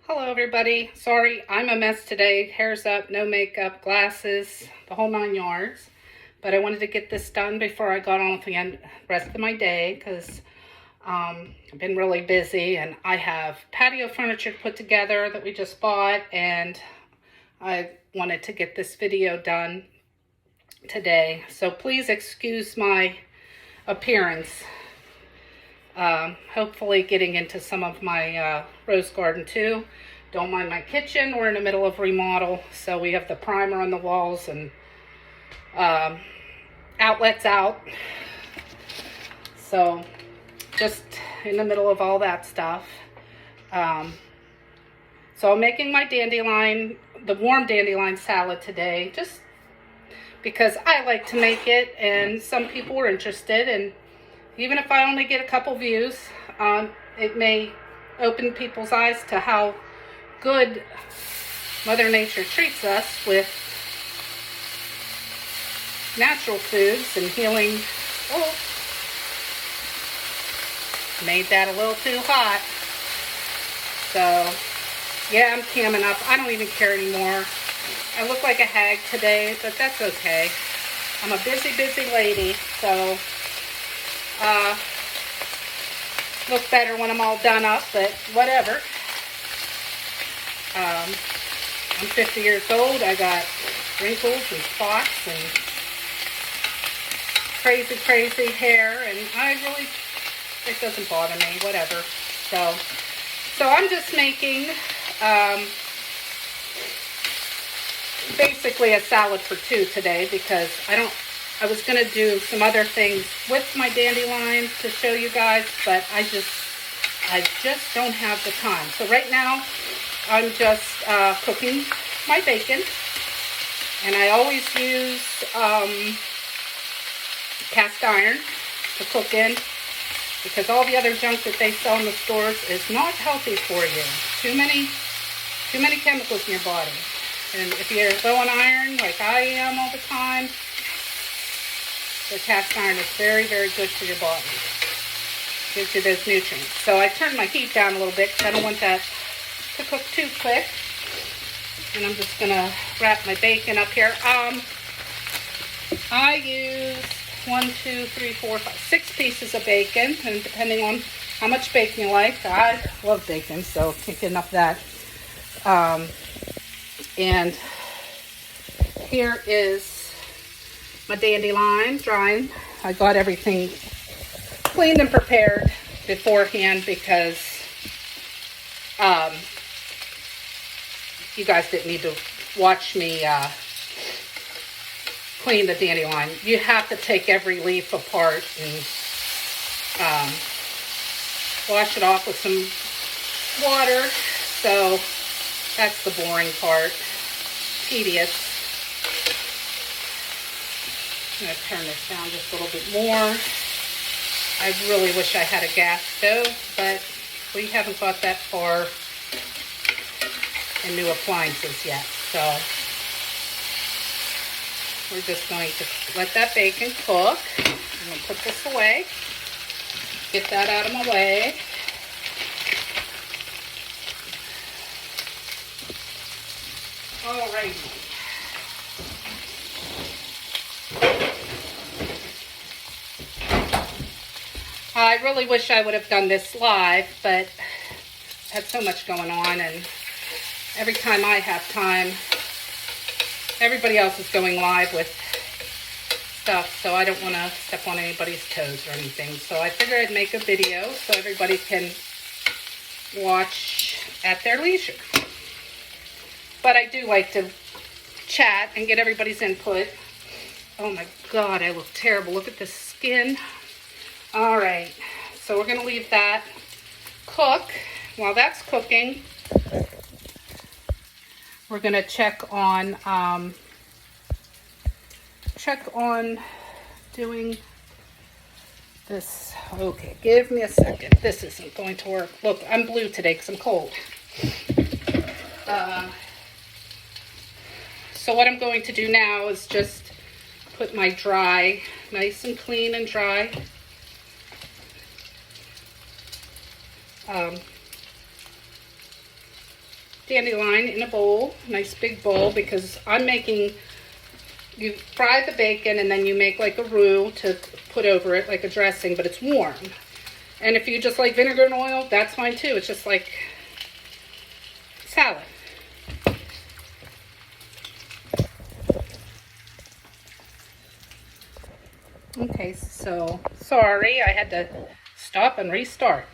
Hello everybody. Sorry, I'm a mess today. Hair's up, no makeup, glasses, the whole 9 yards. But I wanted to get this done before I got on with the rest of my day because I've been really busy and I have patio furniture put together that we just bought, and I wanted to get this video done today. So please excuse my appearance. Hopefully getting into some of my rose garden too. Don't mind my kitchen. We're in the middle of remodel, so we have the primer on the walls and outlets out. So just in the middle of all that stuff. So I'm making my dandelion, the warm dandelion salad today, just because I like to make it and some people were interested, and even if I only get a couple views, it may open people's eyes to how good Mother Nature treats us with natural foods and healing. Oh, made that a little too hot. So, yeah, I'm camming up. I don't even care anymore. I look like a hag today, but that's okay. I'm a busy, busy lady, so look better when I'm all done up, but whatever. I'm 50 years old. I got wrinkles and spots and crazy, crazy hair, and it doesn't bother me, whatever. So I'm just making basically a salad for two today because I was going to do some other things with my dandelion to show you guys, but I just don't have the time. So right now, I'm just cooking my bacon, and I always use cast iron to cook in because all the other junk that they sell in the stores is not healthy for you. Too many chemicals in your body. And if you're low on iron like I am all the time, the cast iron is very, very good for your body. Gives you those nutrients. So I turned my heat down a little bit because I don't want that to cook too quick. And I'm just going to wrap my bacon up here. I used 6 pieces of bacon. And depending on how much bacon you like, I love bacon, so can't get enough of that. And here is my dandelion drying. I got everything cleaned and prepared beforehand because you guys didn't need to watch me clean the dandelion. You have to take every leaf apart and wash it off with some water. So that's the boring part. Tedious. I'm going to turn this down just a little bit more. I really wish I had a gas stove, but we haven't got that far in new appliances yet. So we're just going to let that bacon cook. I'm going to put this away. Get that out of my way. Alrighty. I really wish I would have done this live, but I had so much going on, and every time I have time, everybody else is going live with stuff, so I don't want to step on anybody's toes or anything. So I figured I'd make a video so everybody can watch at their leisure. But I do like to chat and get everybody's input. Oh my God, I look terrible. Look at this skin. All right, so we're going to leave that cook. While that's cooking, we're going to check on doing this. Okay, give me a second. This isn't going to work. Look, I'm blue today because I'm cold. So what I'm going to do now is just put my dry, nice and clean and dry. dandelion in a bowl, nice big bowl, because I'm making, you fry the bacon and then you make like a roux to put over it, like a dressing, but it's warm. And if you just like vinegar and oil, that's fine too. It's just like salad. Okay, so sorry, I had to stop and restart.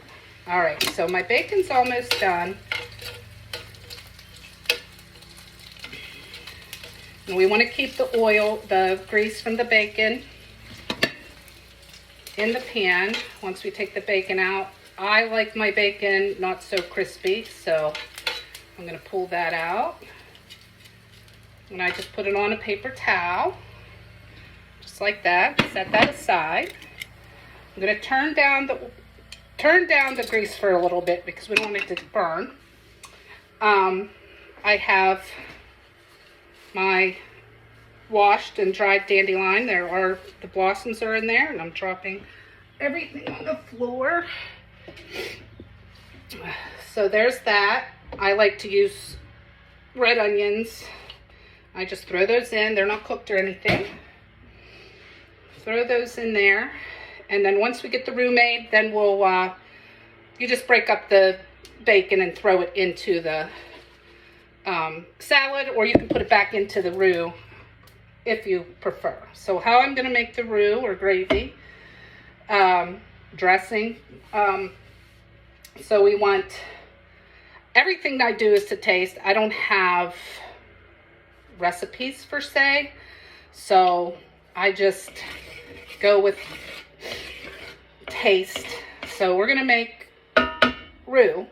All right, so my bacon's almost done. And we want to keep the oil, the grease from the bacon in the pan once we take the bacon out. I like my bacon not so crispy, so I'm going to pull that out. And I just put it on a paper towel, just like that. Set that aside. I'm going to turn down the grease for a little bit because we don't want it to burn. I have my washed and dried dandelion. The blossoms are in there, and I'm dropping everything on the floor. So there's that. I like to use red onions. I just throw those in. They're not cooked or anything. Throw those in there. And then once we get the roux made, then we'll, you just break up the bacon and throw it into the salad, or you can put it back into the roux if you prefer. So how I'm going to make the roux or gravy, dressing. So we want, everything I do is to taste. I don't have recipes per se, so I just go with taste. So we're going to make roux.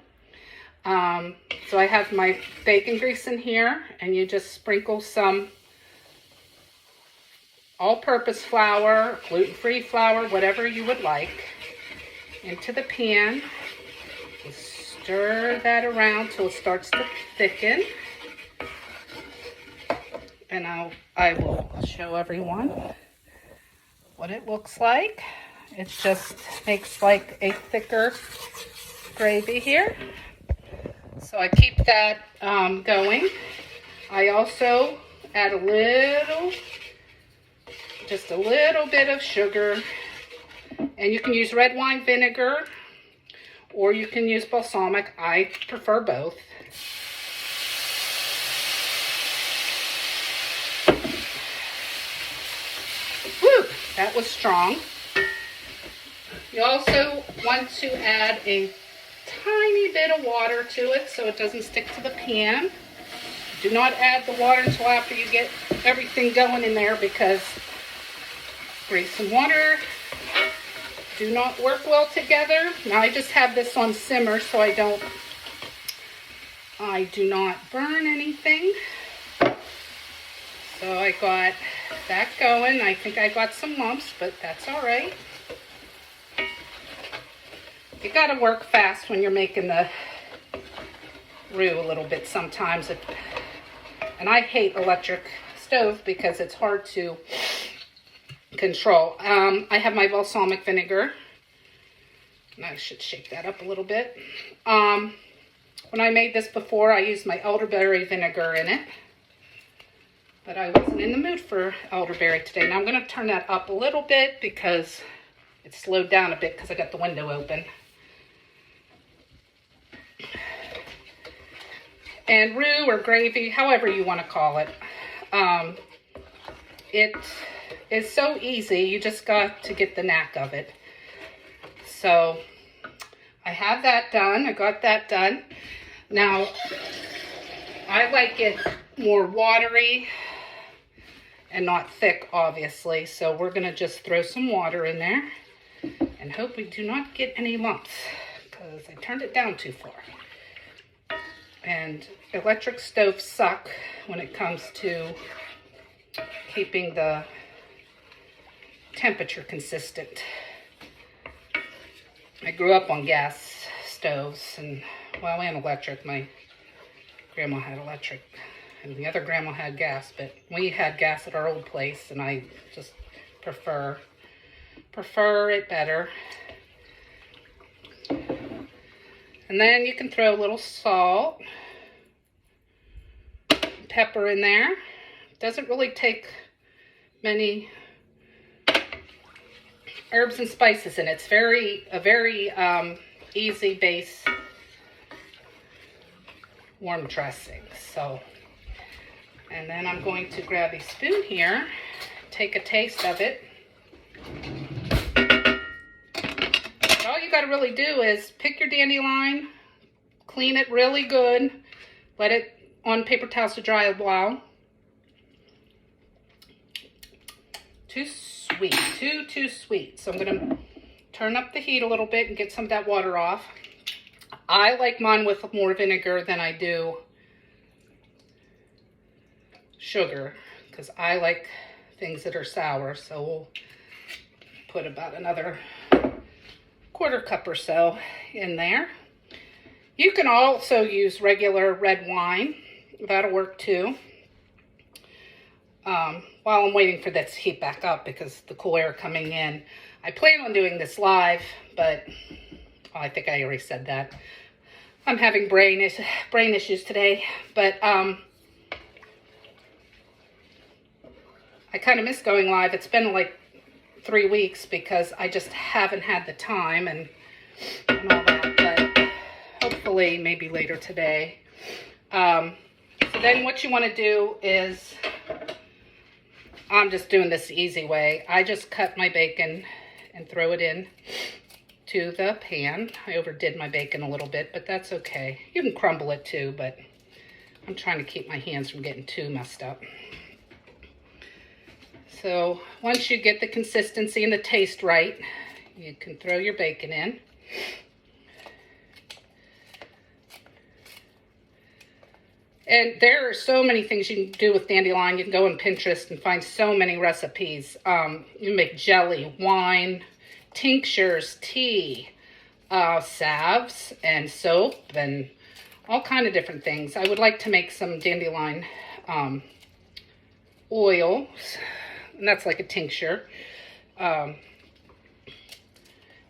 So I have my bacon grease in here, and you just sprinkle some all-purpose flour, gluten-free flour, whatever you would like, into the pan. Stir that around till it starts to thicken. And I will show everyone what it looks like. It just makes like a thicker gravy here. So I keep that going. I also add just a little bit of sugar. And you can use red wine vinegar, or you can use balsamic. I prefer both. Woo, that was strong. You also want to add a tiny bit of water to it so it doesn't stick to the pan. Do not add the water until after you get everything going in there, because grease and water do not work well together. Now I just have this on simmer so I do not burn anything. So I got that going. I think I got some lumps, but that's all right. You gotta work fast when you're making the roux a little bit sometimes. And I hate electric stove because it's hard to control. I have my balsamic vinegar. And I should shake that up a little bit. When I made this before, I used my elderberry vinegar in it. But I wasn't in the mood for elderberry today. Now I'm going to turn that up a little bit because it slowed down a bit because I got the window open. And roux or gravy, however you want to call it, it is so easy. You just got to get the knack of it. So I have that done. I got that done. Now I like it more watery and not thick, obviously. So we're going to just throw some water in there and hope we do not get any lumps because I turned it down too far. And electric stoves suck when it comes to keeping the temperature consistent. I grew up on gas stoves and electric. My grandma had electric and the other grandma had gas, but we had gas at our old place and I just prefer it better. And then you can throw a little salt pepper in there. Doesn't really take many herbs and spices in it. It's a very easy base warm dressing. So, and then I'm going to grab a spoon here, take a taste of it. All you got to really do is pick your dandelion, clean it really good, let it on paper towels to dry a while. Too sweet, too sweet. So I'm gonna turn up the heat a little bit and get some of that water off. I like mine with more vinegar than I do sugar, because I like things that are sour. So we'll put about another quarter cup or so in there. You can also use regular red wine. That'll work too. While I'm waiting for this to heat back up, because the cool air coming in. I plan on doing this live, but I think I already said that. I'm having brain issues today, but I kind of miss going live. It's been like 3 weeks because I just haven't had the time and all that, but hopefully maybe later today. So then what you want to do is, I'm just doing this the easy way. I just cut my bacon and throw it in to the pan. I overdid my bacon a little bit, but that's okay. You can crumble it too, but I'm trying to keep my hands from getting too messed up. So once you get the consistency and the taste right, you can throw your bacon in. And there are so many things you can do with dandelion. You can go on Pinterest and find so many recipes. You can make jelly, wine, tinctures, tea, salves, and soap, and all kind of different things. I would like to make some dandelion oils, and that's like a tincture,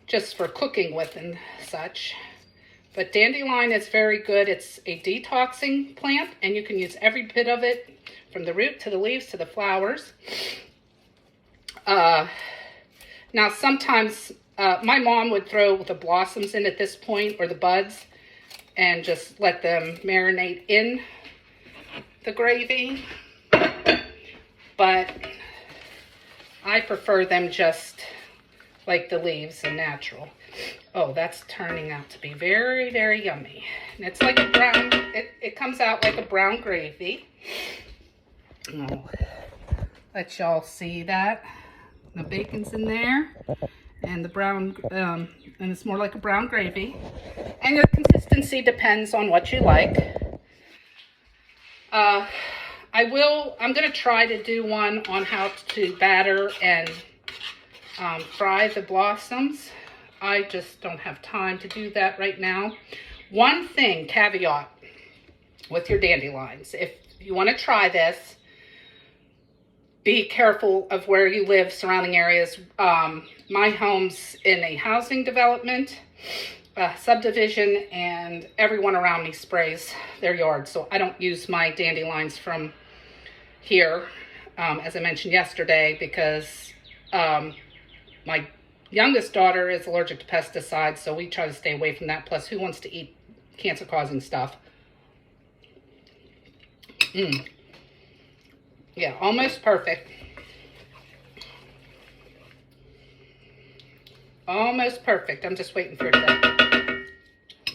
just for cooking with and such. But dandelion is very good. It's a detoxing plant, and you can use every bit of it, from the root to the leaves to the flowers. Now, sometimes my mom would throw the blossoms in at this point, or the buds, and just let them marinate in the gravy. But I prefer them just like the leaves and natural. Oh, that's turning out to be very, very yummy. And it's like a brown, it comes out like a brown gravy. Oh, let y'all see that. The bacon's in there, and the brown, and it's more like a brown gravy. And the consistency depends on what you like. I'm gonna try to do one on how to batter and fry the blossoms. I just don't have time to do that right now. One thing, caveat, with your dandelions. If you want to try this, be careful of where you live, surrounding areas. My home's in a housing development, subdivision, and everyone around me sprays their yard. So I don't use my dandelions from here, as I mentioned yesterday, because my youngest daughter is allergic to pesticides, so we try to stay away from that. Plus, who wants to eat cancer-causing stuff? Yeah, almost perfect. Almost perfect. I'm just waiting for it to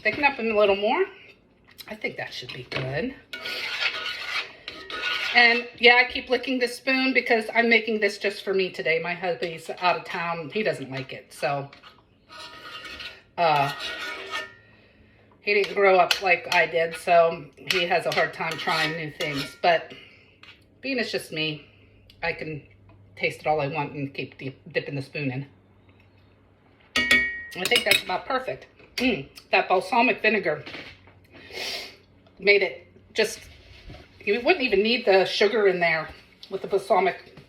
thicken up a little more. I think that should be good. And yeah, I keep licking the spoon because I'm making this just for me today. My husband's out of town. He doesn't like it. So, he didn't grow up like I did. So, he has a hard time trying new things. But being it's just me, I can taste it all I want and keep dipping the spoon in. I think that's about perfect. That balsamic vinegar made it just... You wouldn't even need the sugar in there with the balsamic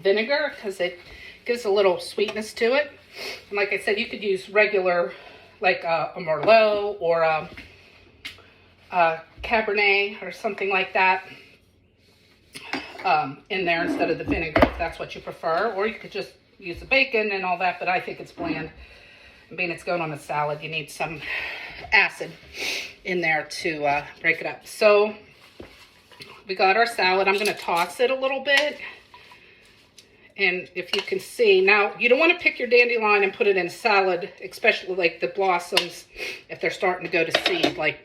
vinegar, because it gives a little sweetness to it. And like I said, you could use regular, like a Merlot or a Cabernet or something like that. in there instead of the vinegar, if that's what you prefer. Or you could just use the bacon and all that, but I think it's bland. And being it's going on a salad, you need some acid in there to break it up. So we got our salad. I'm going to toss it a little bit. And if you can see, now you don't want to pick your dandelion and put it in salad, especially like the blossoms, if they're starting to go to seed. Like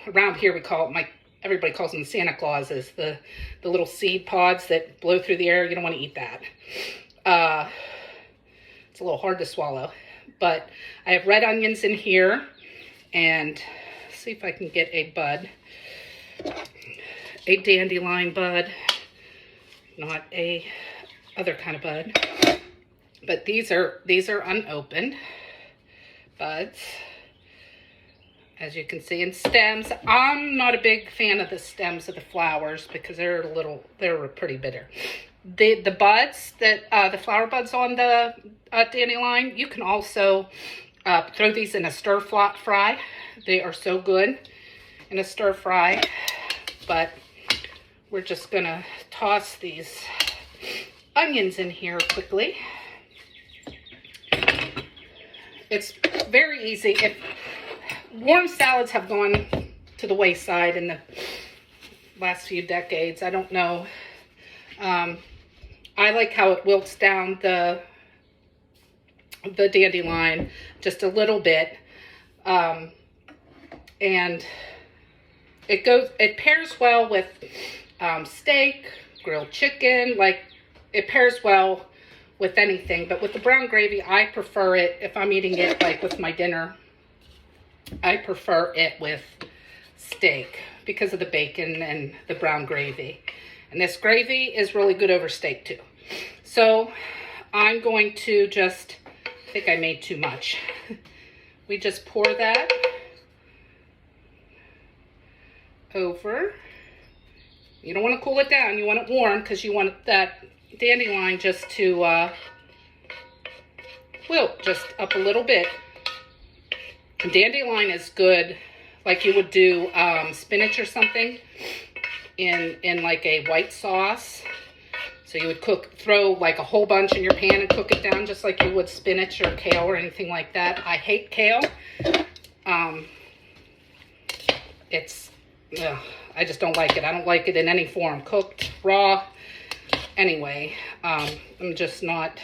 around here we call it, everybody calls them Santa Clauses, the little seed pods that blow through the air. You don't want to eat that. It's a little hard to swallow. But I have red onions in here, and see if I can get a bud. A dandelion bud, not a other kind of bud, but these are unopened buds, as you can see, in stems. I'm not a big fan of the stems of the flowers because they're pretty bitter. The buds that the flower buds on the dandelion, you can also throw these in a stir fry. They are so good in a stir fry, but we're just gonna toss these onions in here quickly. It's very easy. If warm salads have gone to the wayside in the last few decades, I don't know. I like how it wilts down the dandelion just a little bit, and it pairs well with steak, grilled chicken. Like, it pairs well with anything, but with the brown gravy, I prefer it, if I'm eating it like with my dinner, I prefer it with steak because of the bacon and the brown gravy. And this gravy is really good over steak too. So I'm going to just, I think I made too much. We just pour that over. You don't want to cool it down. You want it warm because you want that dandelion just to wilt just up a little bit. Dandelion is good, like you would do spinach or something in like a white sauce. So you would throw like a whole bunch in your pan and cook it down just like you would spinach or kale or anything like that. I hate kale. I just don't like it. I don't like it in any form, cooked, raw. Anyway, I'm just not.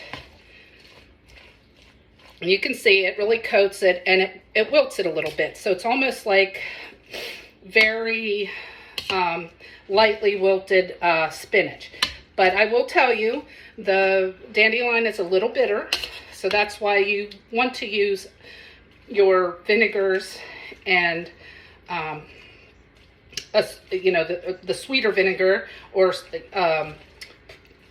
And you can see it really coats it, and it wilts it a little bit. So it's almost like very lightly wilted spinach. But I will tell you, the dandelion is a little bitter, so that's why you want to use your vinegars and the sweeter vinegar, or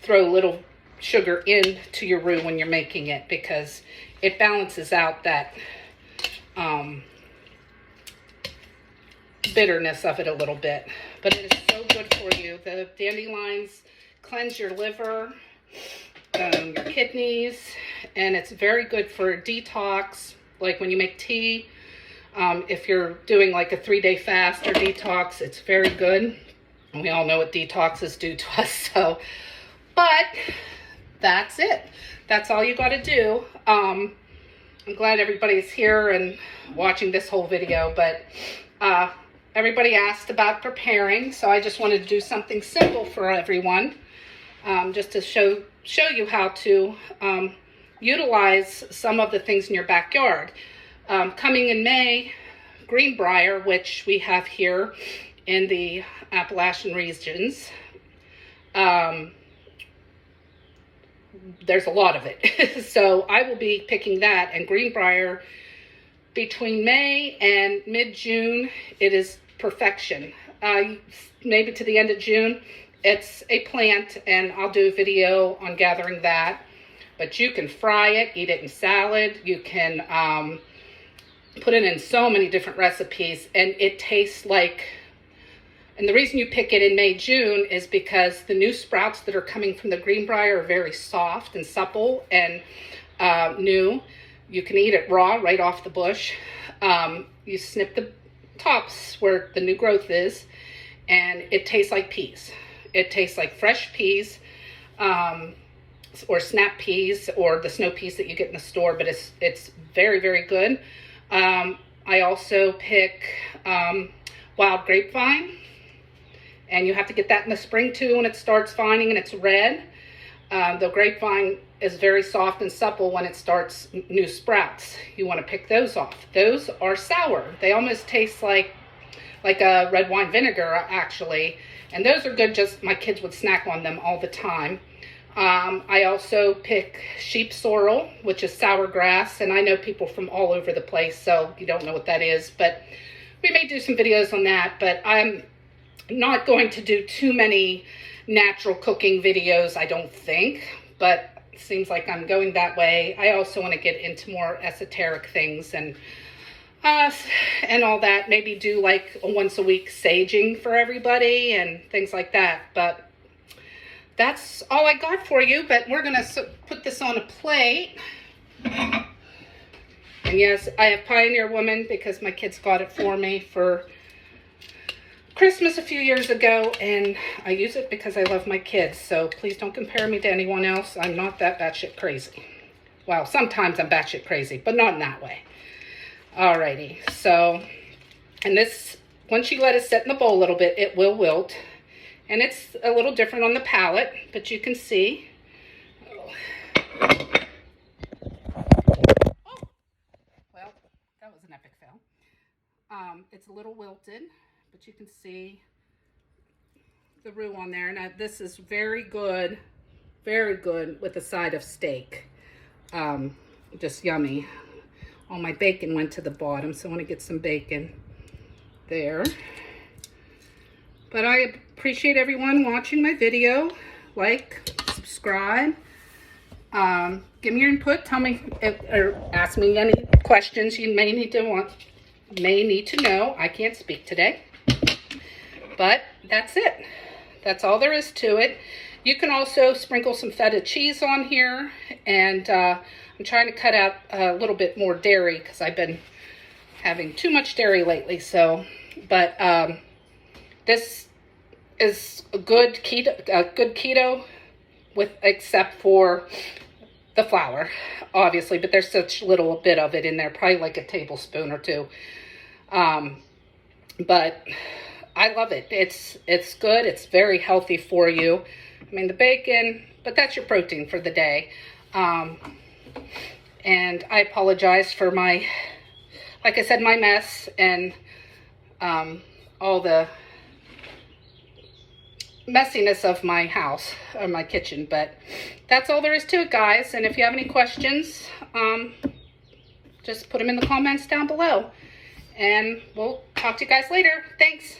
throw a little sugar into your roux when you're making it, because it balances out that bitterness of it a little bit. But it is so good for you. The dandelions cleanse your liver, your kidneys, and it's very good for detox, like when you make tea. If you're doing like a 3-day fast or detox, it's very good. And we all know what detoxes do to us. So, but that's it. That's all you got to do. I'm glad everybody's here and watching this whole video, but everybody asked about preparing, so I just wanted to do something simple for everyone, just to show you how to utilize some of the things in your backyard. Coming in May, greenbrier, which we have here in the Appalachian regions, there's a lot of it. So I will be picking that, and greenbrier between May and mid-June, it is perfection. Maybe to the end of June, it's a plant, and I'll do a video on gathering that. But you can fry it, eat it in salad. You can put it in so many different recipes, and it tastes like, and the reason you pick it in May, June is because the new sprouts that are coming from the greenbrier are very soft and supple and new. You can eat it raw right off the bush. You snip the tops where the new growth is, and it tastes like peas. It tastes like fresh peas, or snap peas, or the snow peas that you get in the store, but it's very, very good. I also pick wild grapevine, and you have to get that in the spring too when it starts vining and it's red. The grapevine is very soft and supple when it starts new sprouts. You want to pick those off. Those are sour. They almost taste like a red wine vinegar, actually. And those are good, just my kids would snack on them all the time. I also pick sheep sorrel, which is sour grass, and I know people from all over the place, so you don't know what that is, but we may do some videos on that. But I'm not going to do too many natural cooking videos, I don't think, but it seems like I'm going that way. I also want to get into more esoteric things and all that. Maybe do like a once a week saging for everybody and things like that. But that's all I got for you. But we're gonna put this on a plate. And yes, I have Pioneer Woman because my kids got it for me for Christmas a few years ago, and I use it because I love my kids. So please don't compare me to anyone else. I'm not that batshit crazy. Well, sometimes I'm batshit crazy, but not in that way. Alrighty, so, and this, once you let it sit in the bowl a little bit, it will wilt. And it's a little different on the palate, but you can see. Oh, well, that was an epic fail. It's a little wilted, but you can see the roux on there. Now, this is very good with a side of steak. Just yummy. All my bacon went to the bottom, so I want to get some bacon there. But I appreciate everyone watching my video. Like, subscribe. Give me your input. Tell me or ask me any questions you may need to know. I can't speak today. But that's it. That's all there is to it. You can also sprinkle some feta cheese on here, and I'm trying to cut out a little bit more dairy because I've been having too much dairy lately. So, but this is a good keto, with except for the flour, obviously. But there's such little bit of it in there, probably like a tablespoon or two. But I love it. It's good. It's very healthy for you. I mean, the bacon, but that's your protein for the day. And I apologize for my, like I said, my mess and all the messiness of my house, or my kitchen. But that's all there is to it, guys. And if you have any questions, just put them in the comments down below. And we'll talk to you guys later. Thanks.